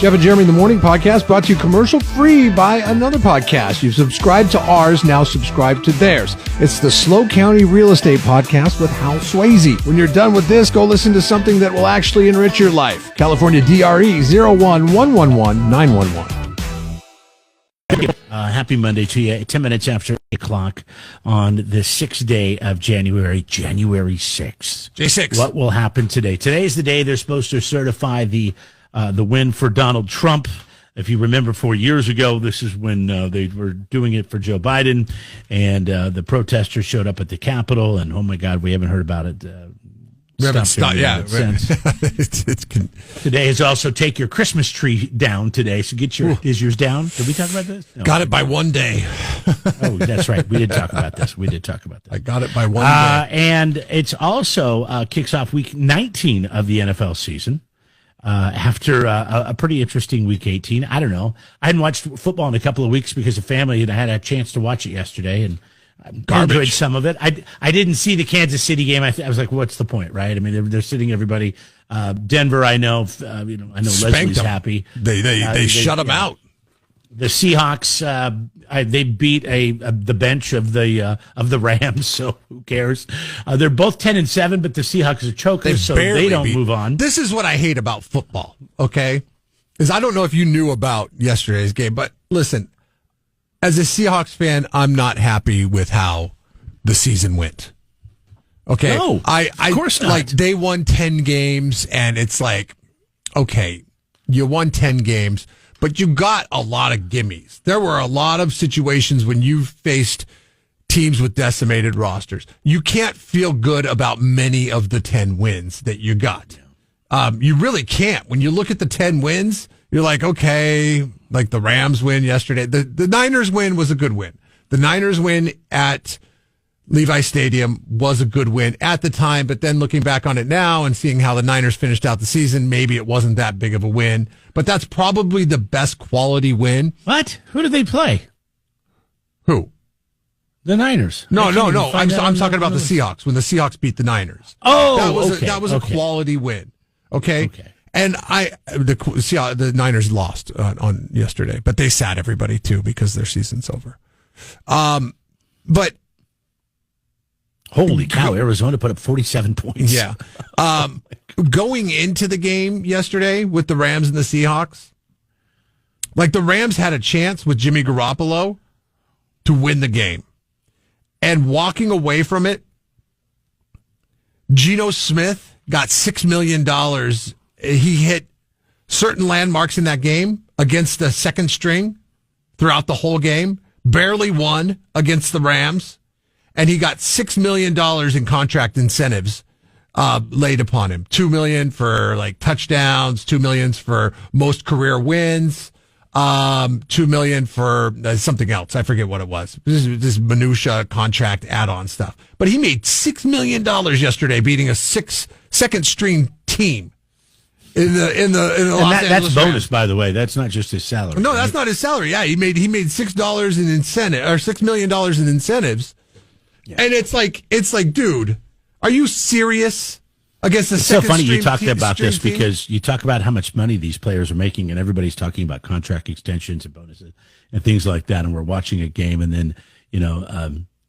Jeff and Jeremy in the Morning podcast brought to you commercial-free by another podcast. You've subscribed to ours, now subscribe to theirs. It's the Slow County Real Estate Podcast with Hal Swayze. When you're done with this, go listen to something that will actually enrich your life. California DRE 011111911. Happy Monday to you. 10 minutes after 8 o'clock on the 6th day of January 6th. J6. What will happen today? Today is the day they're supposed to certify the win for Donald Trump. If you remember 4 years ago, this is when they were doing it for Joe Biden, and the protesters showed up at the Capitol, and oh my God, we haven't heard about it. We haven't stopped, yeah. Today is also take your Christmas tree down today. So get your, is yours down? Did we talk about this? No. Got it by one day. Oh, that's right. We did talk about this. I got it by one day. And it's also kicks off week 19 of the NFL season. After a pretty interesting week 18. I don't know. I hadn't watched football in a couple of weeks because of family, and I had a chance to watch it yesterday, and I enjoyed some of it. I didn't see the Kansas City game. I was like, what's the point, right? I mean, they're sitting everybody. Denver, I know. I know Leslie's happy. They shut them out. The Seahawks, they beat the bench of the Rams. So who cares? They're both 10-7, but the Seahawks are chokers, so they don't move on. This is what I hate about football. Okay, is I don't know if you knew about yesterday's game, but listen. As a Seahawks fan, I'm not happy with how the season went. Okay, no, of course not. Like they won 10 games, and it's like, okay, you won 10 games, but you got a lot of gimmies. There were a lot of situations when you faced teams with decimated rosters. You can't feel good about many of the 10 wins that you got. You really can't. When you look at the 10 wins, you're like, okay, like the Rams win yesterday. The Niners win was a good win. The Niners win at Levi Stadium was a good win at the time, but then looking back on it now and seeing how the Niners finished out the season, maybe it wasn't that big of a win. But that's probably the best quality win. What? Who did they play? Who? The Niners. No. I'm talking about the Seahawks, when the Seahawks beat the Niners. Oh, that was a quality win. Okay. And the Niners lost on yesterday, but they sat everybody too because their season's over. But holy cow, Arizona put up 47 points. Yeah. Going into the game yesterday with the Rams and the Seahawks, like the Rams had a chance with Jimmy Garoppolo to win the game, and walking away from it, Geno Smith got $6 million. He hit certain landmarks in that game against the second string throughout the whole game, barely won against the Rams, and he got $6 million in contract incentives laid upon him. $2 million for like touchdowns, $2 million for most career wins, $2 million for something else. I forget what it was. This minutia contract add-on stuff. But he made $6 million yesterday beating a second string team. In the Los Angeles that's bonus, Rams. By the way. That's not just his salary. No, that's not his salary. Yeah, he made $6 in incentive, or $6 million in incentives, and it's like, dude, are you serious? Against the second so funny stream you talked about this team? Because you talk about how much money these players are making, and everybody's talking about contract extensions and bonuses and things like that. And we're watching a game, and then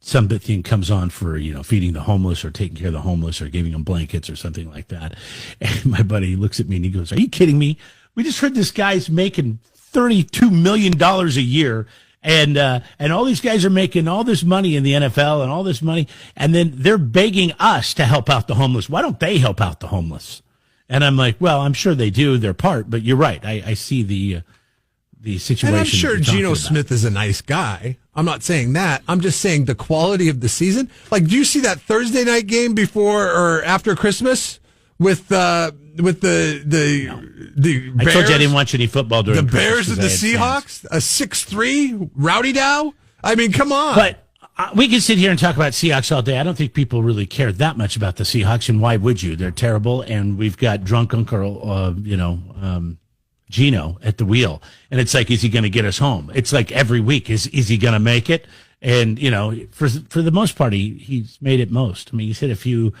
something comes on for, feeding the homeless or taking care of the homeless or giving them blankets or something like that. And my buddy looks at me and he goes, "Are you kidding me? We just heard this guy's making $32 million a year. And all these guys are making all this money in the NFL and all this money. And then they're begging us to help out the homeless. Why don't they help out the homeless?" And I'm like, well, I'm sure they do their part, but you're right. I see the situation. And I'm sure Geno Smith is a nice guy. I'm not saying that. I'm just saying the quality of the season. Like, do you see that Thursday night game before or after Christmas with the Bears? I told you I didn't watch any football during the Bears and the Seahawks? A 6-3 rowdy dow? I mean, come on. But we can sit here and talk about Seahawks all day. I don't think people really care that much about the Seahawks, and why would you? They're terrible, and we've got drunk Uncle, Geno at the wheel, and it's like, is he going to get us home? It's like every week, is he going to make it? And for the most part, he's made it most. I mean, he's hit a few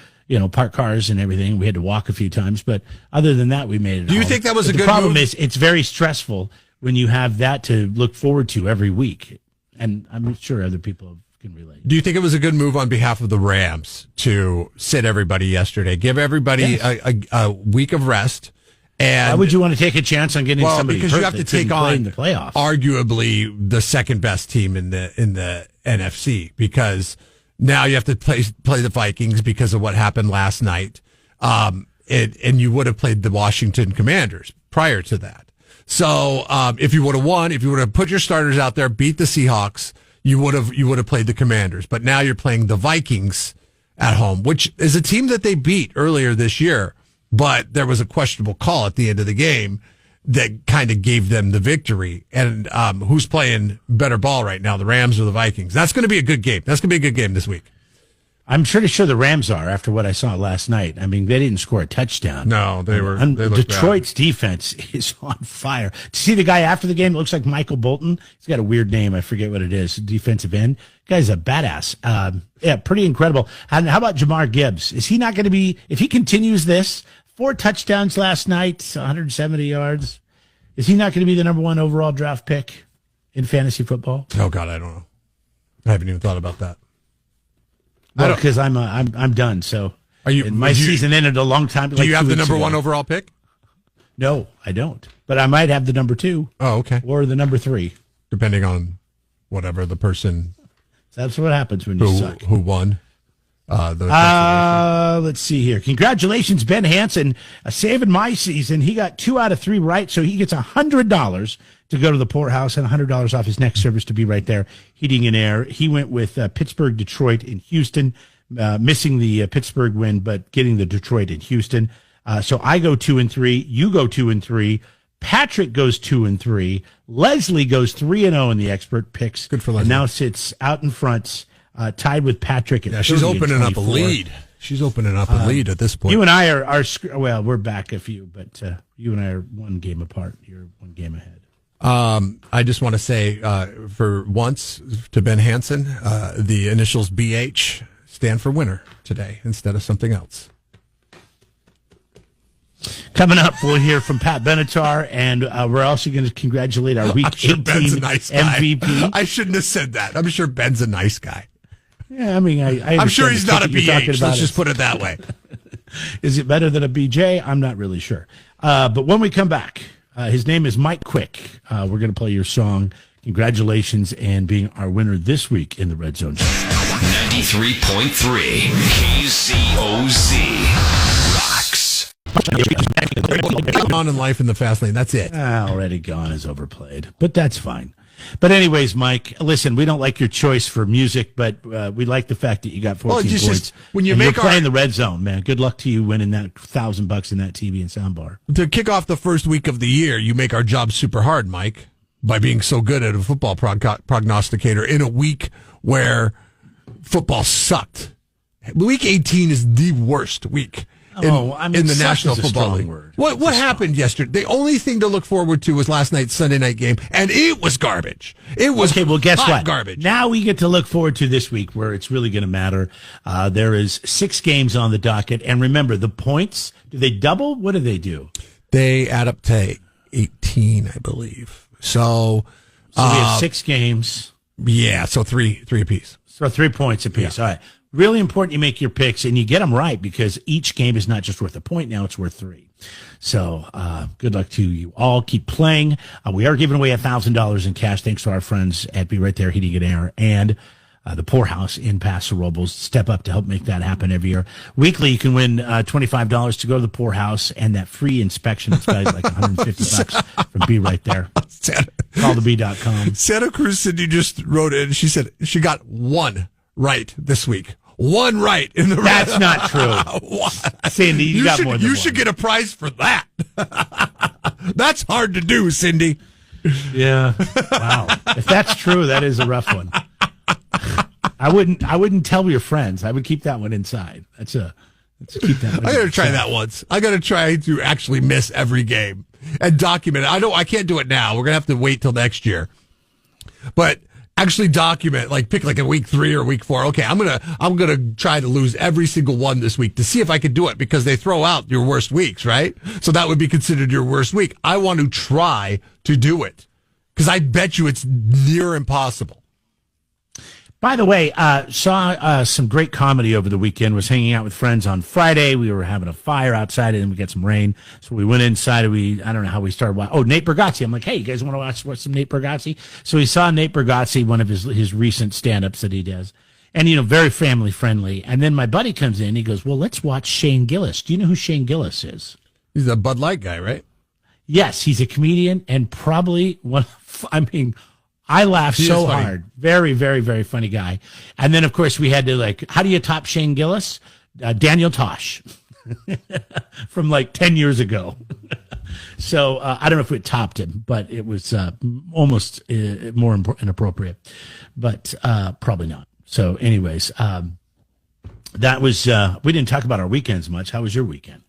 park cars and everything. We had to walk a few times, but other than that, we made it. Do you think that was a good move? The problem is it's very stressful when you have that to look forward to every week, and I'm sure other people can relate. Do you think it was a good move on behalf of the Rams to sit everybody yesterday, give everybody a week of rest? And why would you want to take a chance on getting somebody because hurt you have to take on the playoffs? Arguably the second best team in the NFC, because now you have to play the Vikings because of what happened last night, and you would have played the Washington Commanders prior to that. So if you would have won, if you would have put your starters out there, beat the Seahawks, you would have played the Commanders. But now you're playing the Vikings at home, which is a team that they beat earlier this year. But there was a questionable call at the end of the game that kind of gave them the victory. And who's playing better ball right now, the Rams or the Vikings? That's going to be a good game. That's going to be a good game this week. I'm pretty sure the Rams are, after what I saw last night. I mean, they didn't score a touchdown. No, they Detroit's defense is on fire. To see the guy after the game, it looks like Michael Bolton. He's got a weird name. I forget what it is. Defensive end. Guy's a badass. Pretty incredible. And how about Jamar Gibbs? Is he not going to be, if he continues this, 4 touchdowns last night, 170 yards. Is he not going to be the number 1 overall draft pick in fantasy football? Oh God, I don't know. I haven't even thought about that. Well, because I'm done. So my season ended a long time. Do you have the number 1 overall pick? No, I don't. But I might have the number 2. Oh, okay. Or the number 3, depending on whatever the person. That's what happens when you suck. Who won? Let's see here. Congratulations, Ben Hansen, saving my season. He got 2 out of 3 right, so he gets $100 to go to the poorhouse and $100 off his next service to be right there, heating and air. He went with Pittsburgh, Detroit, and Houston, missing the Pittsburgh win, but getting the Detroit and Houston. So I go 2-3. You go 2-3. Patrick goes 2-3. Leslie goes 3-0 in the expert picks. Good for Leslie. And now sits out in front, tied with Patrick. At she's opening up a lead. She's opening up a lead at this point. You and I are well, we're back a few, but you and I are 1 game apart. You're 1 game ahead. I just want to say, for once, to Ben Hansen, the initials BH stand for winner today instead of something else. Coming up, we'll hear from Pat Benatar, and we're also going to congratulate our Week 18 MVP. I shouldn't have said that. I'm sure Ben's a nice guy. Yeah, I mean, I'm sure he's not a BH. Let's just put it that way. Is it better than a BJ? I'm not really sure. But when we come back, his name is Mike Quick. We're going to play your song. Congratulations and being our winner this week in the Red Zone. 93.3 KZOZ rocks. On in life in the fast lane. That's it. Already gone is overplayed, but that's fine. But anyways, Mike, listen, we don't like your choice for music, but we like the fact that you got 14 points. Just, when you're playing the Red Zone, man, good luck to you winning that $1,000 in that TV and soundbar. To kick off the first week of the year, you make our job super hard, Mike, by being so good at a football prognosticator in a week where football sucked. Week 18 is the worst week. In the National Football League. What happened yesterday? The only thing to look forward to was last night's Sunday night game, and it was garbage. It was guess what? Garbage. Now we get to look forward to this week where it's really going to matter. There is 6 games on the docket, and remember, the points, do they double? What do they do? They add up to 18, I believe. So we have 6 games. Yeah, so three apiece. So 3 points apiece. Yeah. All right. Really important you make your picks and you get them right because each game is not just worth a point now, it's worth 3. So good luck to you all. Keep playing. We are giving away $1,000 in cash thanks to our friends at Be Right There Heating and Air and the Poorhouse in Paso Robles. Step up to help make that happen every year. Weekly, you can win $25 to go to the Poorhouse and that free inspection. It's valued like $150 from Be Right There. Calltheb.com. Santa Cruz Cindy just wrote in. She said she got 1 right this week. 1 right in the That's not true. Cindy, you got more than 1. You should get a prize for that. That's hard to do, Cindy. Yeah. Wow. If that's true, that is a rough one. I wouldn't tell your friends. I would keep that one inside. Keep that one. I got to try that once. I got to try to actually miss every game and document it. I can't do it now. We're going to have to wait till next year. But actually document, like pick like a week 3 or week 4. Okay, I'm gonna try to lose every single one this week to see if I can do it, because they throw out your worst weeks, right? So that would be considered your worst week. I want to try to do it, because I bet you it's near impossible. By the way, saw some great comedy over the weekend. Was hanging out with friends on Friday. We were having a fire outside, and we got some rain. So we went inside. I don't know how we started. Nate Bargatze. I'm like, hey, you guys want to watch some Nate Bargatze? So we saw Nate Bargatze, one of his recent stand-ups that he does. And, very family friendly. And then my buddy comes in. He goes, well, let's watch Shane Gillis. Do you know who Shane Gillis is? He's a Bud Light guy, right? Yes, he's a comedian, and probably I laughed so hard. Very, very, very funny guy. And then, of course, we had to, how do you top Shane Gillis? Daniel Tosh from 10 years ago. So I don't know if it topped him, but it was almost more inappropriate, but probably not. So anyways, that was, we didn't talk about our weekends much. How was your weekend?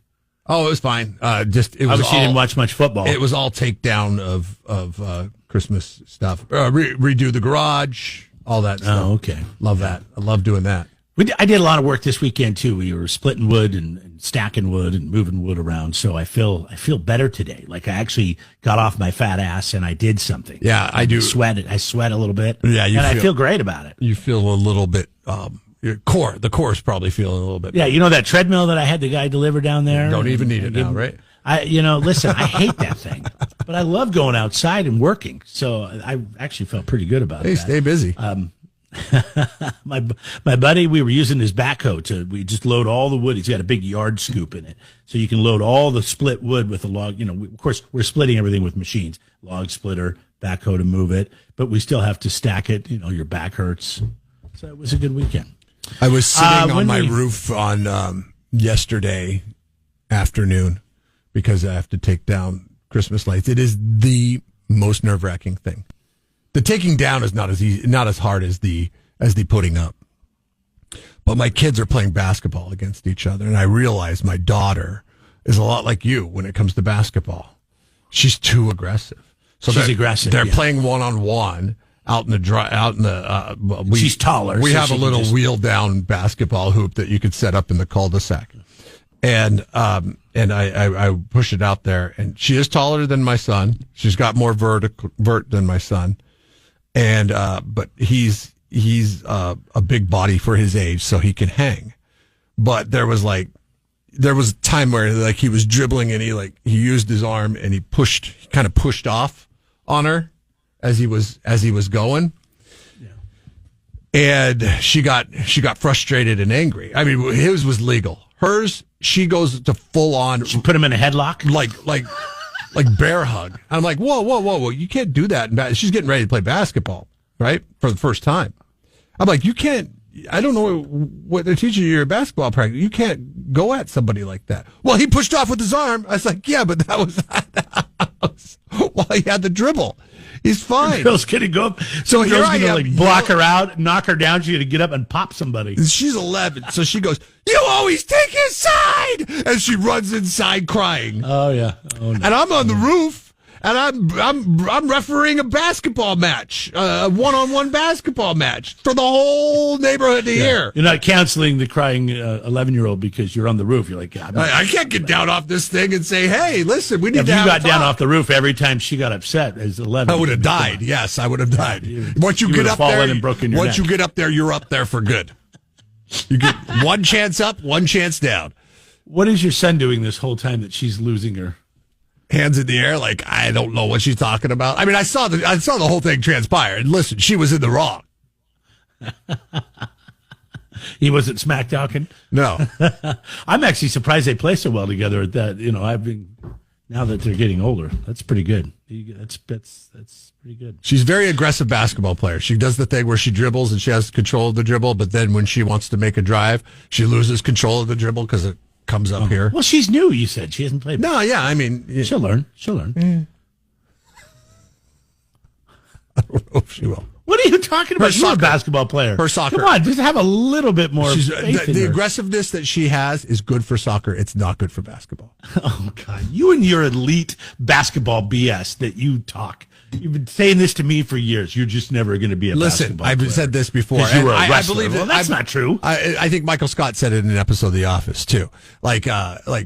Oh, it was fine. Obviously you didn't watch much football. It was all takedown of Christmas stuff. Redo the garage, all that stuff. Oh, okay. Love that. I love doing that. I did a lot of work this weekend too. We were splitting wood and stacking wood and moving wood around. So I feel better today. I actually got off my fat ass and I did something. Yeah, I do. I sweat a little bit. Yeah, I feel great about it. You feel a little bit. The core's probably feeling a little bit better. Yeah, that treadmill that I had the guy deliver down there. Don't even need it now, right? Listen, I hate that thing, but I love going outside and working. So I actually felt pretty good about that. Stay busy. My buddy, we were using his backhoe we just load all the wood. He's got a big yard scoop in it. So you can load all the split wood with a log. Of course, we're splitting everything with machines, log splitter, backhoe to move it, but we still have to stack it. Your back hurts. So it was a good weekend. I was sitting on my roof on yesterday afternoon because I have to take down Christmas lights. It is the most nerve-wracking thing. The taking down is not as easy, not as hard as the putting up. But my kids are playing basketball against each other, and I realize my daughter is a lot like you when it comes to basketball. She's too aggressive. So she's aggressive. They're playing one-on-one. She's taller. We have a little wheel down basketball hoop that you could set up in the cul-de-sac, and I push it out there, and she is taller than my son. She's got more vert than my son, and but he's a big body for his age, so he can hang. But there was a time where he was dribbling and he used his arm and he kind of pushed off on her as he was going. Yeah. And she got frustrated and angry. I mean, his was legal. Hers, she goes to full on. She put him in a headlock? Like bear hug. I'm like, whoa. You can't do that. She's getting ready to play basketball, right? For the first time. I'm like, you can't, I don't know what they're teaching you at basketball practice. You can't go at somebody like that. Well, he pushed off with his arm. I was like, yeah, but that was while he had the dribble. He's fine. The girl's going to go up. So the girl's going to block her out, knock her down. She's going to get up and pop somebody. She's 11. So she goes, you always take his side. And she runs inside crying. Oh, yeah. Oh, no. And I'm on the roof. And I'm refereeing a basketball match, a one-on-one basketball match for the whole neighborhood to hear. You're not counseling the crying 11-year-old because you're on the roof. You're like, God, I can't get down off this thing and say, hey, listen, we need to have If you got down off the roof every time she got upset as 11, I would have died. Yes, I would have died. Once you get up there, you get up there, you're up there for good. You get one chance up, one chance down. What is your son doing this whole time that she's losing her? Hands in the air, like I don't know what she's talking about. I mean, I saw the whole thing transpire. And listen, she was in the wrong. He wasn't smack talking. No, I'm actually surprised they play so well together. At that, now that they're getting older, that's pretty good. That's pretty good. She's a very aggressive basketball player. She does the thing where she dribbles and she has control of the dribble, but then when she wants to make a drive, she loses control of the dribble because it comes up here. Well, she's new, you said. She hasn't played. No, yeah, I mean... She'll learn. I don't know if she will. What are you talking about? You're a basketball player. Her soccer. Come on, just have a little bit more faith in the her. aggressiveness that she has is good for soccer. It's not good for basketball. Oh, God. You and your elite basketball BS that you talk. You've been saying this to me for years. You're just never going to be a Listen, basketball I've player. said this before. 'Cause you were a I wrestler. believe well, that's not true. I think Michael Scott said it in an episode of The Office too. Like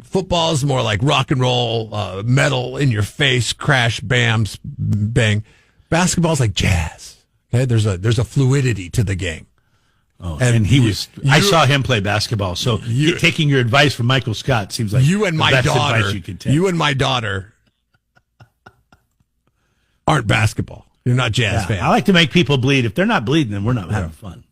football is more like rock and roll, metal in your face, crash, bams, bang. Basketball is like jazz. Okay, there's a fluidity to the game. Oh, and he was. I saw him play basketball. So taking your advice from Michael Scott seems like you and the my best daughter. advice you could take. You and my daughter aren't basketball. You're not jazz fans. I like to make people bleed. If they're not bleeding, then we're not having fun.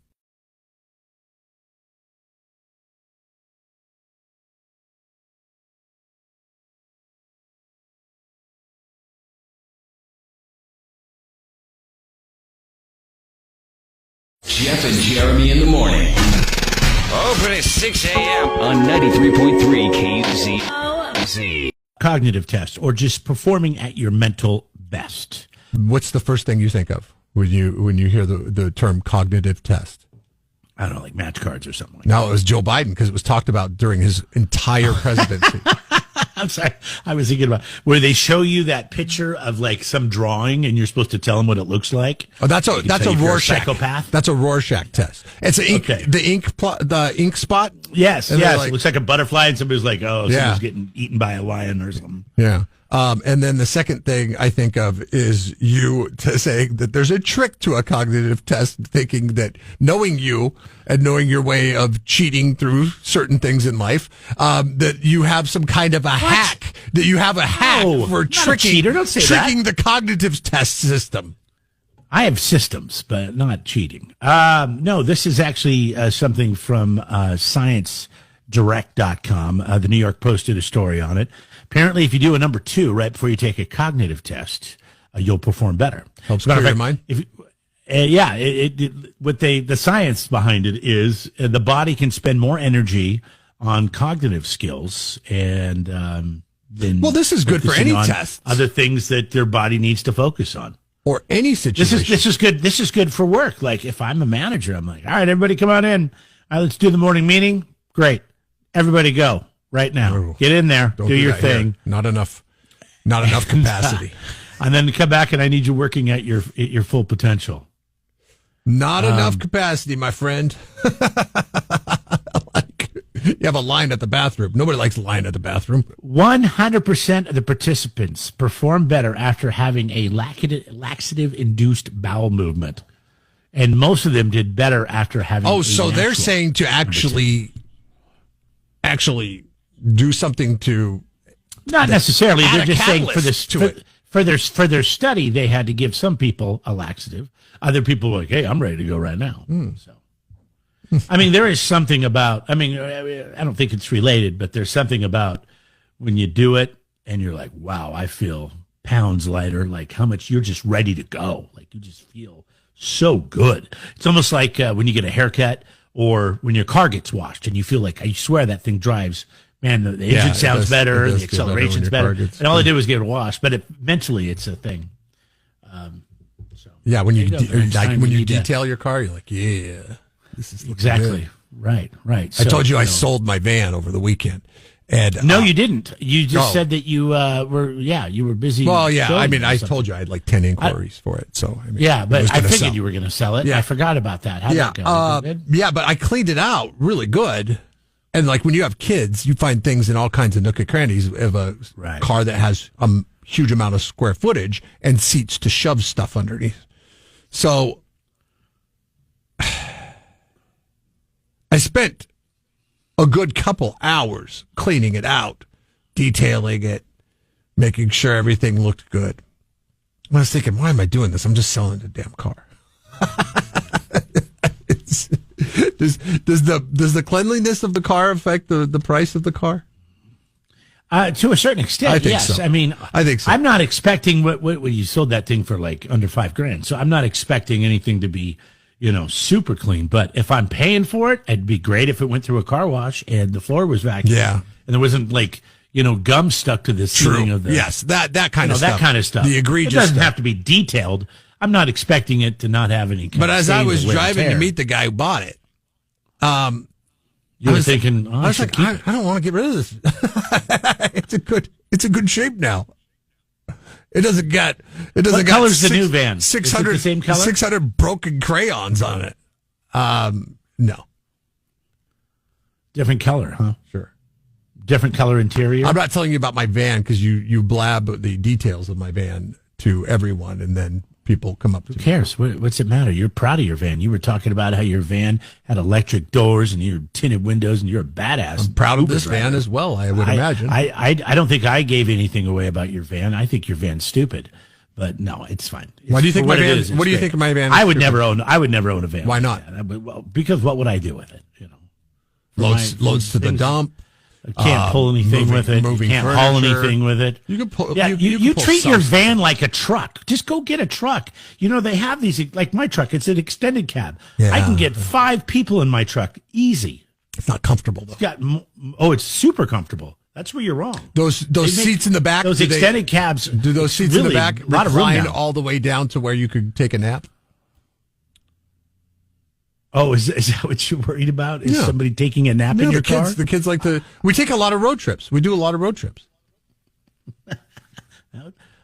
Jeff and Jeremy in the morning. Open at 6 a.m. on 93.3 KZ. Cognitive test, or just performing at your mental best. What's the first thing you think of when you hear the term cognitive test? I don't know, like match cards or something like that. No, it was Joe Biden because it was talked about during his entire presidency. I'm sorry. I was thinking about where they show you that picture of like some drawing and you're supposed to tell them what it looks like. Oh, that's a Rorschach psychopath. That's a Rorschach test. It's the ink spot. Yes, and yes. like, it looks like a butterfly, and somebody's like, "Oh, Yeah. someone's getting eaten by a lion or something." Yeah. And then the second thing I think of is you saying that there's a trick to a cognitive test, thinking that knowing you and knowing your way of cheating through certain things in life, that you have some kind of a hack, that you have a hack for tricking the cognitive test system. I have systems, but not cheating. No, this is actually something from ScienceDirect.com. The New York Post did a story on it. Apparently, if you do a number 2 right before you take a cognitive test, you'll perform better. Helps clear your mind. The science behind it is the body can spend more energy on cognitive skills and than this is good for any test. Other things that their body needs to focus on. Or any situation. This is good. This is good for work. Like if I'm a manager, I'm like, all right, everybody come on in. All right, let's do the morning meeting. Great. Everybody go right now. Ooh. Get in there. Do your thing. Here. Not enough capacity. And then come back and I need you working at your full potential. Not enough capacity, my friend. You have a line at the bathroom. Nobody likes a line at the bathroom. 100% of the participants perform better after having a laxative-induced bowel movement. And most of them did better after having so they're saying to actually do something to... Not necessarily. They're just saying for their study, they had to give some people a laxative. Other people were like, hey, I'm ready to go right now. So, I mean, there is something about, I don't think it's related, but there's something about when you do it and you're like, wow, I feel pounds lighter, like how much you're just ready to go. Like you just feel so good. It's almost like when you get a haircut or when your car gets washed and you feel like, I swear that thing drives, man, the engine sounds better, the acceleration's better. And all I did was get it washed, but mentally it's a thing. When you detail your car, you're like, yeah, this is exactly good. Right. I told you I sold my van over the weekend. And no, you didn't. You just said that you were busy. Well, yeah, I told you I had like 10 inquiries for it. So but I figured you were going to sell it. Yeah. I forgot about that. How'd that go? But I cleaned it out really good. And like when you have kids, you find things in all kinds of nook and crannies of a car that has a huge amount of square footage and seats to shove stuff underneath. So I spent a good couple hours cleaning it out, detailing it, making sure everything looked good. I was thinking, why am I doing this? I'm just selling the damn car. Does the cleanliness of the car affect the price of the car? To a certain extent, I think yes. so. I think so. I'm not expecting what you sold that thing for like under $5,000. So I'm not expecting anything to be, super clean. But if I'm paying for it, it'd be great if it went through a car wash and the floor was vacuumed. Yeah. And there wasn't like, gum stuck to the ceiling of the. Yes, that kind of stuff. That kind of stuff. The egregious It doesn't stuff. have to be detailed. I'm not expecting it to not have any. But as I was driving to meet the guy who bought it, you were thinking, I was like, I don't want to get rid of this. It's a good shape now. It doesn't got. What color's the new van? 600, the same color? 600 broken crayons on it. No. Different color, huh? Sure. Different color interior? I'm not telling you about my van because you blab the details of my van to everyone, and then people come up to Who cares? What's it matter? You're proud of your van. You were talking about how your van had electric doors and your tinted windows, and you're a badass. I'm proud of Uber this driver. van as well, I would imagine. I don't think I gave anything away about your van. I think your van's stupid. But no, it's fine. Why do you think For my van? is, What do you great. think of my van? Is I would stupid? never own. I would never own a van. Why like not? that. Well, because what would I do with it? Loads to the dump. I can't pull anything with it. You can't haul anything with it. You can pull. Yeah, you you can pull treat some your stuff. van like a truck. Just go get a truck. They have these, like my truck. It's an extended cab. Yeah. I can get 5 people in my truck. Easy. It's not comfortable though. It's super comfortable. That's where you're wrong. Those seats in the back. Those extended cabs. Do those seats in the back a lot of room recline now. all the way down to where you could take a nap? Oh, is that what you're worried about? Is Yeah. somebody taking a nap in your car? The kids like to. We take a lot of road trips. We do a lot of road trips.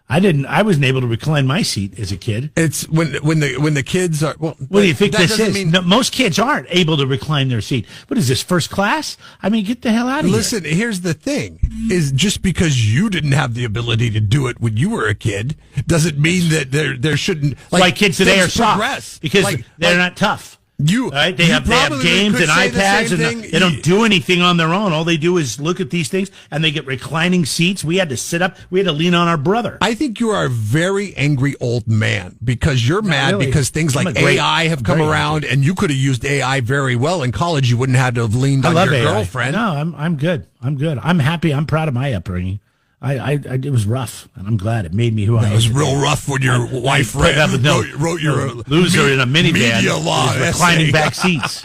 I wasn't able to recline my seat as a kid. It's when the kids are. Well, What do you think that this doesn't is? mean- No, most kids aren't able to recline their seat. What is this, first class? I mean, get the hell out of here. Listen, here's the thing: is just because you didn't have the ability to do it when you were a kid doesn't mean that there shouldn't. Why kids today are things soft progress. because they're not tough. You Right? They you have probably games could and say the iPads, same and thing. they don't do anything on their own. All they do is look at these things, and they get reclining seats. We had to sit up. We had to lean on our brother. I think you are a very angry old man because you're mad really. because things I'm like a great- AI have come very around, and you could have used AI very well in college. You wouldn't have to have leaned I on love your AI. girlfriend. No, I'm good. I'm good. I'm happy. I'm proud of my upbringing. It was rough, and I'm glad it made me who I am. It was today. real rough when your wife put up with wrote your loser in a minivan media law with reclining essay. back seats.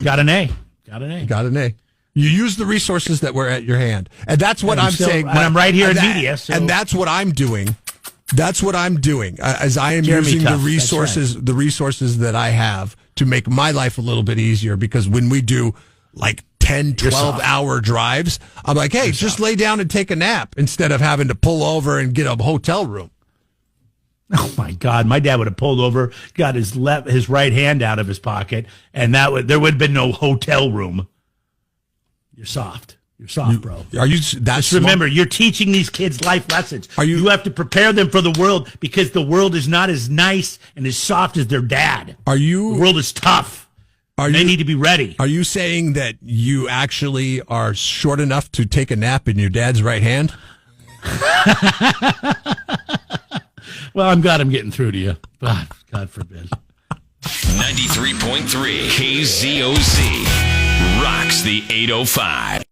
Got an A. Got an A. Got an A. You use the resources that were at your hand, and that's what And I'm still- saying. and I'm right here and in media, so- and that's what I'm doing. That's what I'm doing as I am Jeremy using Tuff, the resources that I have to make my life a little bit easier. Because when we do like 10, 12-hour drives, I'm like, hey, just lay down and take a nap instead of having to pull over and get a hotel room. Oh my God! My dad would have pulled over, got his right hand out of his pocket, and there would have been no hotel room. You're soft. You're soft, bro. Are you? That's Just remember, you're teaching these kids life lessons. You have to prepare them for the world because the world is not as nice and as soft as their dad. The world is tough. They need to be ready. Are you saying that you actually are short enough to take a nap in your dad's right hand? Well, I'm glad I'm getting through to you. God forbid. 93.3 KZOZ rocks the 805.